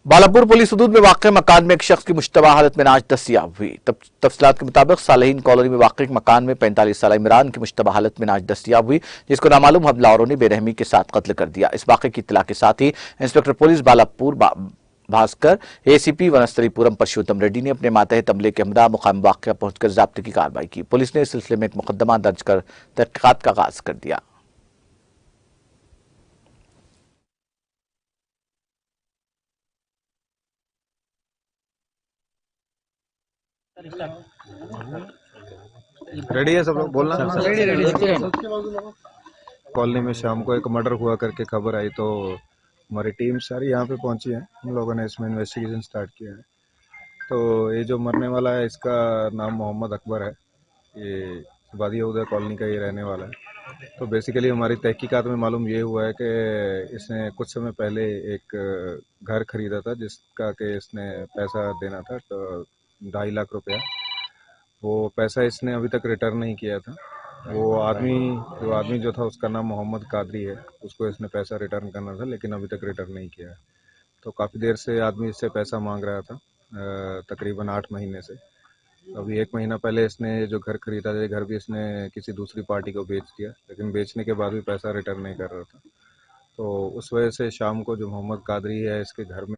Balapur police हदूद में वाक़ मकान में एक शख्स की मुश्तबा हालत में नाश दस्तियाब हुई। तफसीलात के मुताबिक सालेहीन कॉलोनी में वाक़ मकान में 45 साल इमरान की मुश्तबा हालत में नाश दस्तियाब हुई, जिसको नामालूम हमलावरों ने बेरहमी के साथ कत्ल कर दिया। इस वाक़े की इत्तला के साथ ही inspector police Balapur Bhaskar, ACP Vanasthalipuram Purushottam Reddy ने अपने मातहत अमले के हमरा मुकाम वाक़या पहुंचकर ज़ाब्ते की कार्रवाई की। पुलिस ने इस सिलसिले में एक मुकदमा दर्ज कर तहक़ीक़ात का आगाज कर दिया। रेडी है सब लोग बोलना। रेडी। कॉलोनी में शाम को एक मर्डर हुआ करके खबर आई तो हमारी टीम सारी यहाँ पे पहुंची है। हम लोगों ने इसमें इन्वेस्टिगेशन स्टार्ट किया है। तो ये जो मरने वाला है इसका नाम मोहम्मद अकबर है। ये वादिया उदय कॉलोनी का ये रहने वाला है। तो बेसिकली हमारी तहकीकात में मालूम ये हुआ है कि इसने कुछ समय पहले एक घर खरीदा था जिसका कि इसने पैसा देना था, तो 2.5 लाख रुपया। वो पैसा इसने अभी तक रिटर्न नहीं किया था। वो आदमी जो था उसका नाम मोहम्मद कादरी है। उसको इसने पैसा रिटर्न करना था लेकिन अभी तक रिटर्न नहीं किया है। तो काफ़ी देर से आदमी इससे पैसा मांग रहा था, तकरीबन 8 महीने से। अभी 1 महीना पहले इसने जो घर खरीदा था, ये घर भी इसने किसी दूसरी पार्टी को बेच दिया, लेकिन बेचने के बाद भी पैसा रिटर्न नहीं कर रहा था। तो उस वजह से शाम को जो मोहम्मद कादरी है इसके घर में